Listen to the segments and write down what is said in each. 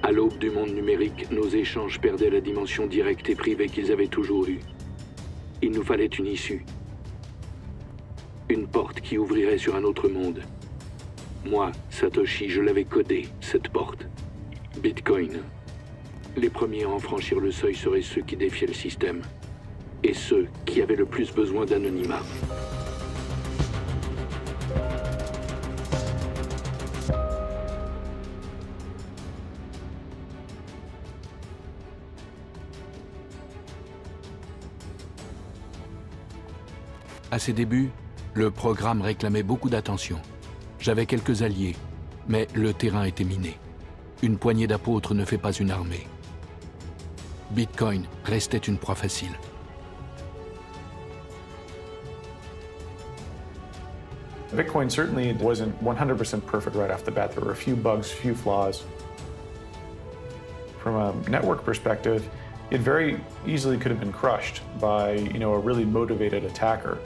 À l'aube du monde numérique, nos échanges perdaient la dimension directe et privée qu'ils avaient toujours eue. Il nous fallait une issue. Une porte qui ouvrirait sur un autre monde. Moi, Satoshi, je l'avais codée, cette porte. Bitcoin. Les premiers à en franchir le seuil seraient ceux qui défiaient le système. Et ceux qui avaient le plus besoin d'anonymat. À ses débuts, le programme réclamait beaucoup d'attention. J'avais quelques alliés, mais le terrain était miné. Une poignée d'apôtres ne fait pas une armée. Bitcoin restait une proie facile. Bitcoin certainly wasn't 100% perfect right off the bat. There were a few bugs, few flaws. From a network perspective, it very easily could have been crushed by, a really motivated attacker.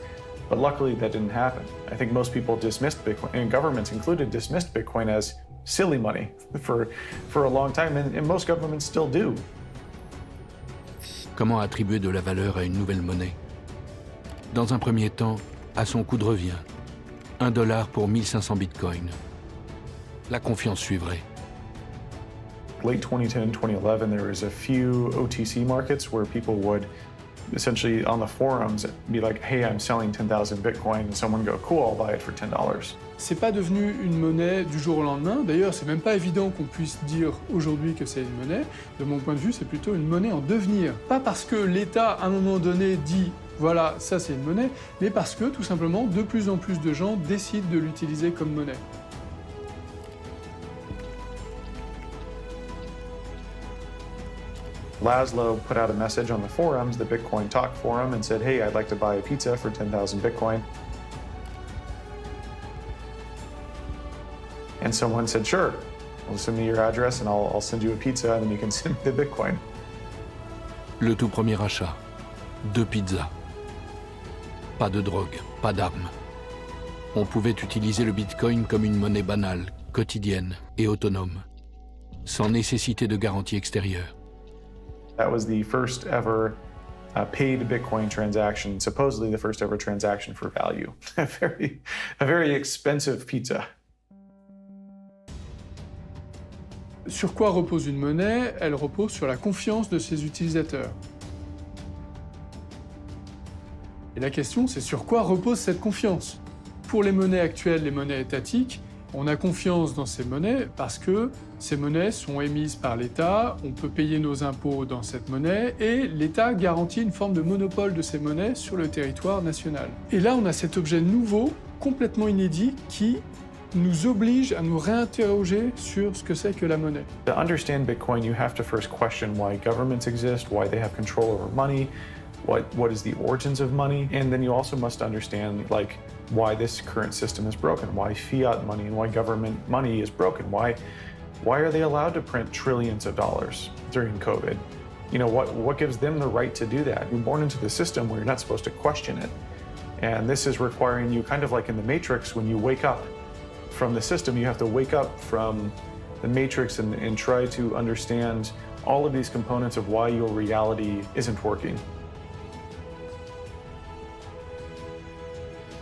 But luckily that didn't happen. I think most people dismissed Bitcoin, and governments included, dismissed Bitcoin as silly money for a long time, and most governments still do. Comment attribuer de la valeur à une nouvelle monnaie? Dans un premier temps, à son coût de revient. $1 pour 1500 bitcoins. La confiance suivrait. Late 2010, 2011, there was a few OTC markets where people would essentially on the forums be like, hey, I'm selling 10,000 Bitcoin, and someone go, cool, I'll buy it for $10. C'est pas devenu une monnaie du jour au lendemain. D'ailleurs, c'est même pas évident qu'on puisse dire aujourd'hui que c'est une monnaie. De mon point de vue, c'est plutôt une monnaie en devenir. Pas parce que l'État, à un moment donné, dit voilà, ça c'est une monnaie, mais parce que, tout simplement, de plus en plus de gens décident de l'utiliser comme monnaie. Laszlo put out a message on the forums, the Bitcoin Talk forum, and said, hey, I'd like to buy a pizza for 10,000 Bitcoin. And someone said, sure, well, send me your address and I'll send you a pizza and then you can send me the Bitcoin. Le tout premier achat. 2 pizzas. Pas de drogue, pas d'armes. On pouvait utiliser le Bitcoin comme une monnaie banale, quotidienne et autonome, sans nécessité de garantie extérieure. That was the first ever paid Bitcoin transaction, supposedly the first ever transaction for value. A very expensive pizza. Sur quoi repose une monnaie? Elle repose sur la confiance de ses utilisateurs. Et la question, c'est sur quoi repose cette confiance? Pour les monnaies actuelles, les monnaies étatiques, on a confiance dans ces monnaies parce que ces monnaies sont émises par l'État, on peut payer nos impôts dans cette monnaie et l'État garantit une forme de monopole de ces monnaies sur le territoire national. Et là, on a cet objet nouveau, complètement inédit, qui nous oblige à nous réinterroger sur ce que c'est que la monnaie. To understand Bitcoin, you have to first question why governments exist, why they have control over money, what is the origins of money, and then you also must understand why this current system is broken, why fiat money and why government money is broken, why are they allowed to print trillions of dollars during COVID? What gives them the right to do that? You're born into the system where you're not supposed to question it. And this is requiring you, kind of like in the Matrix, when you wake up from the system, you have to wake up from the Matrix and try to understand all of these components of why your reality isn't working.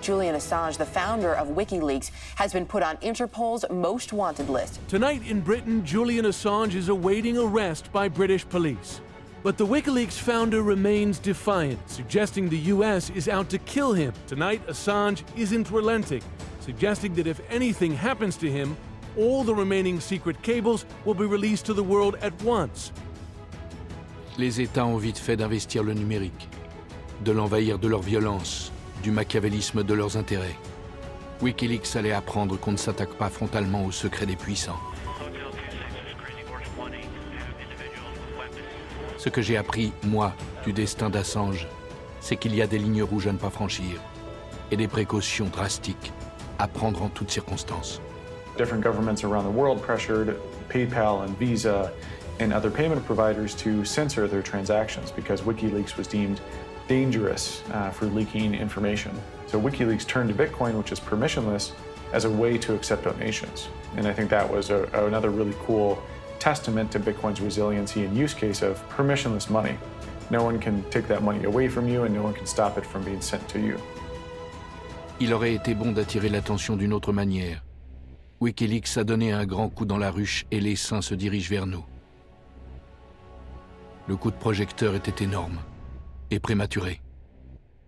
Julian Assange, the founder of WikiLeaks, has been put on Interpol's most wanted list. Tonight in Britain, Julian Assange is awaiting arrest by British police. But the WikiLeaks founder remains defiant, suggesting the US is out to kill him. Tonight, Assange isn't relenting, suggesting that if anything happens to him, all the remaining secret cables will be released to the world at once. Les États ont vite fait d'investir le numérique, de l'envahir de leur violence, du machiavélisme de leurs intérêts. WikiLeaks allait apprendre qu'on ne s'attaque pas frontalement aux secrets des puissants. Ce que j'ai appris, moi, du destin d'Assange, c'est qu'il y a des lignes rouges à ne pas franchir et des précautions drastiques à prendre en toutes circonstances. Different governments around the world pressured PayPal and Visa and other payment providers to censor their transactions because WikiLeaks was deemed dangerous for leaking information. So WikiLeaks turned to Bitcoin, which is permissionless, as a way to accept donations. And I think that was another really cool testament to Bitcoin's resiliency and use case of permissionless money. No one can take that money away from you and no one can stop it from being sent to you. Il aurait été bon d'attirer l'attention d'une autre manière. Wikileaks a donné un grand coup dans la ruche et les saints se dirigent vers nous. Le coup de projecteur était énorme et prématuré.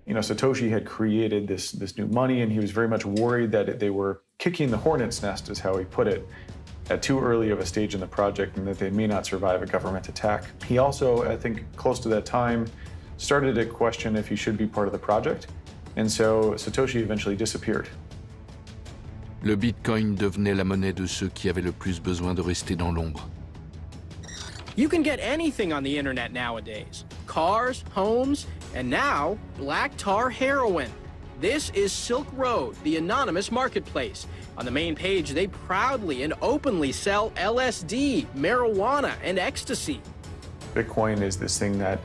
You know, Satoshi had created this new money and he was very much worried that they were kicking the hornet's nest, is how he put it, at too early of a stage in the project and that they may not survive a government attack. He also, I think, close to that time, started to question if he should be part of the project, and so Satoshi eventually disappeared. Le Bitcoin devenait la monnaie de ceux qui avaient le plus besoin de rester dans l'ombre. You can get anything on the internet nowadays. Cars, homes, and now black tar heroin. This is Silk Road, the anonymous marketplace. On the main page, they proudly and openly sell LSD, marijuana, and ecstasy. Bitcoin is this thing that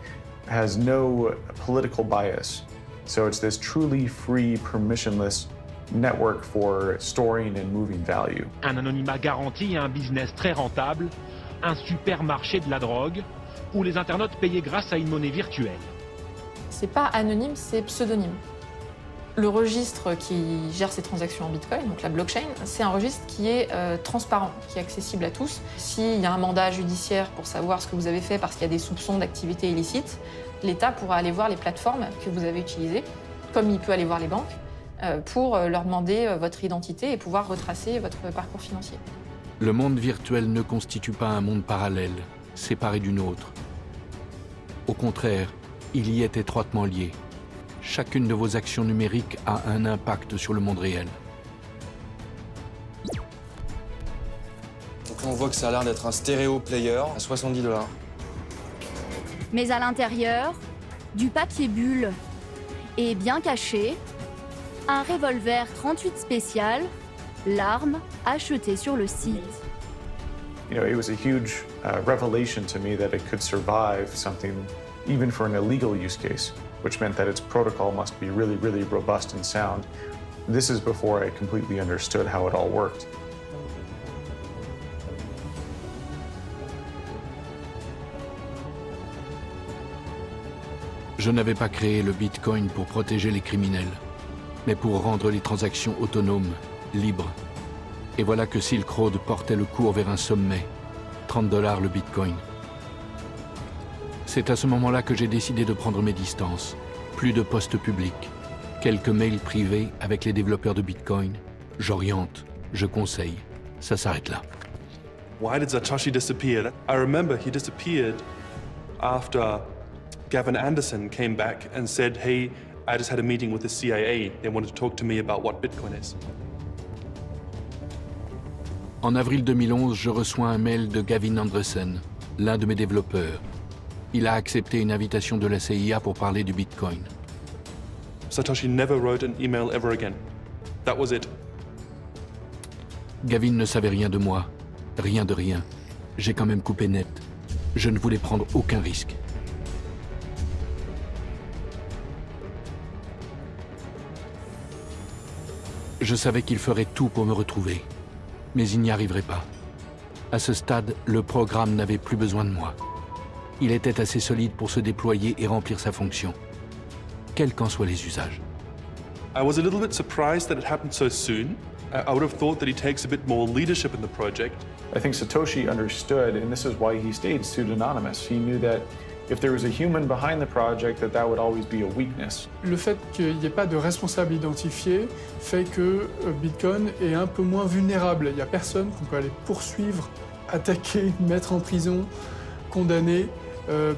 has no political bias. So it's this truly free, permissionless network for storing and moving value. Un anonymat garanti et un business très rentable, un supermarché de la drogue, où les internautes payaient grâce à une monnaie virtuelle. C'est pas anonyme, c'est pseudonyme. Le registre qui gère ces transactions en Bitcoin, donc la blockchain, c'est un registre qui est transparent, qui est accessible à tous. S'il y a un mandat judiciaire pour savoir ce que vous avez fait parce qu'il y a des soupçons d'activité illicite, l'État pourra aller voir les plateformes que vous avez utilisées, comme il peut aller voir les banques, pour leur demander votre identité et pouvoir retracer votre parcours financier. Le monde virtuel ne constitue pas un monde parallèle, séparé d'une autre. Au contraire, il y est étroitement lié. Chacune de vos actions numériques a un impact sur le monde réel. Donc là, on voit que ça a l'air d'être un stéréo player à $70. Mais à l'intérieur, du papier bulle et bien caché, un revolver 38 spécial, l'arme achetée sur le site. You know, it was a huge revelation to me that it could survive something even for an illegal use case, which meant that its protocol must be really, really robust and sound. This is before I completely understood how it all worked. Je n'avais pas créé le Bitcoin pour protéger les criminels, mais pour rendre les transactions autonomes, libres. Et voilà que Silk Road portait le cours vers un sommet. $30 le Bitcoin. C'est à ce moment-là que j'ai décidé de prendre mes distances. Plus de postes publics, quelques mails privés avec les développeurs de Bitcoin. J'oriente, je conseille. Ça s'arrête là. Why did Satoshi disappear? I remember he disappeared after Gavin Anderson came back and said, hey, I just had a meeting with the CIA. They wanted to talk to me about what Bitcoin is. En avril 2011, je reçois un mail de Gavin Anderson, l'un de mes développeurs. Il a accepté une invitation de la CIA pour parler du Bitcoin. Satoshi never wrote an email ever again. That was it. Gavin ne savait rien de moi, rien de rien. J'ai quand même coupé net. Je ne voulais prendre aucun risque. Je savais qu'il ferait tout pour me retrouver, mais il n'y arriverait pas. À ce stade, le programme n'avait plus besoin de moi. Il était assez solide pour se déployer et remplir sa fonction, quels qu'en soient les usages. I was a little bit surprised that it happened so soon. I would have thought that he takes a bit more leadership in the project. I think Satoshi understood, and this is why he stayed pseudonymous. He knew that if there was a human behind the project, that would always be a weakness. Le fait qu'il n'y ait pas de responsable identifié fait que Bitcoin est un peu moins vulnérable. Il n'y a personne qu'on peut aller poursuivre, attaquer, mettre en prison, condamner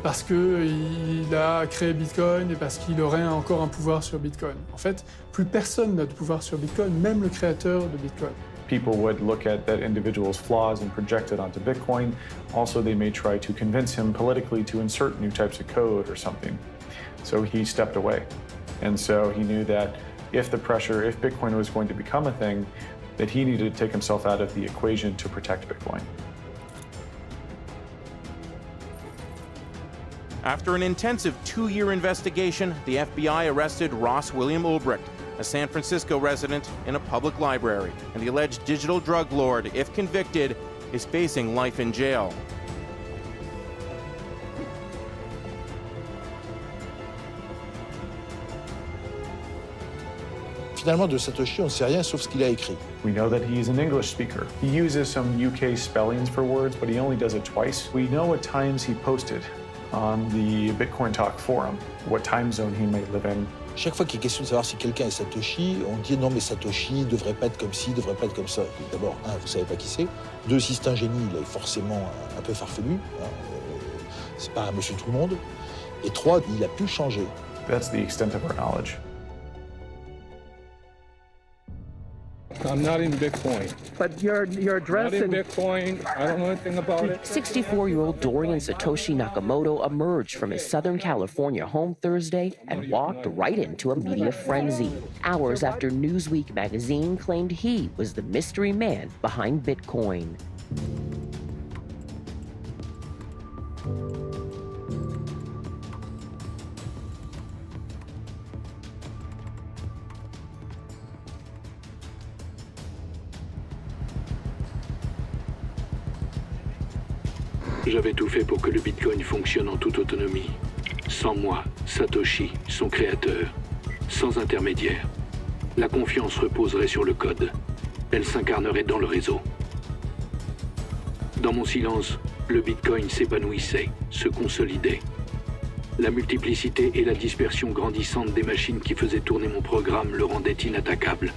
parce qu'il a créé Bitcoin et parce qu'il aurait encore un pouvoir sur Bitcoin. En fait, plus personne n'a de pouvoir sur Bitcoin, même le créateur de Bitcoin. People would look at that individual's flaws and project it onto Bitcoin. Also, they may try to convince him politically to insert new types of code or something. So he stepped away. And so he knew that if Bitcoin was going to become a thing, that he needed to take himself out of the equation to protect Bitcoin. After an intensive 2-year investigation, the FBI arrested Ross William Ulbricht, a San Francisco resident, in a public library. And the alleged digital drug lord, if convicted, is facing life in jail. Finalement, de Satoshi, on ne sait rien sauf ce qu'il a écrit. We know that he's an English speaker. He uses some UK spellings for words, but he only does it twice. We know at times he posted on the Bitcoin Talk forum what time zone he may live in. Chaque fois qu'il est question de savoir si quelqu'un est Satoshi, on dit non mais Satoshi ne devrait pas être comme ci, devrait pas être comme ça. D'abord, un, vous savez pas qui c'est. Deux, si c'est un génie, il est forcément un peu farfelu. C'est pas un monsieur tout le monde. Et trois, il a pu changer. That's the extent of our knowledge. I'm not in Bitcoin. But your address Not in Bitcoin. I don't know anything about it. 64-year-old Dorian Satoshi Nakamoto emerged from his Southern California home Thursday and walked right into a media frenzy. Hours after Newsweek magazine claimed he was the mystery man behind Bitcoin. J'avais tout fait pour que le Bitcoin fonctionne en toute autonomie. Sans moi, Satoshi, son créateur. Sans intermédiaire. La confiance reposerait sur le code. Elle s'incarnerait dans le réseau. Dans mon silence, le Bitcoin s'épanouissait, se consolidait. La multiplicité et la dispersion grandissante des machines qui faisaient tourner mon programme le rendaient inattaquable.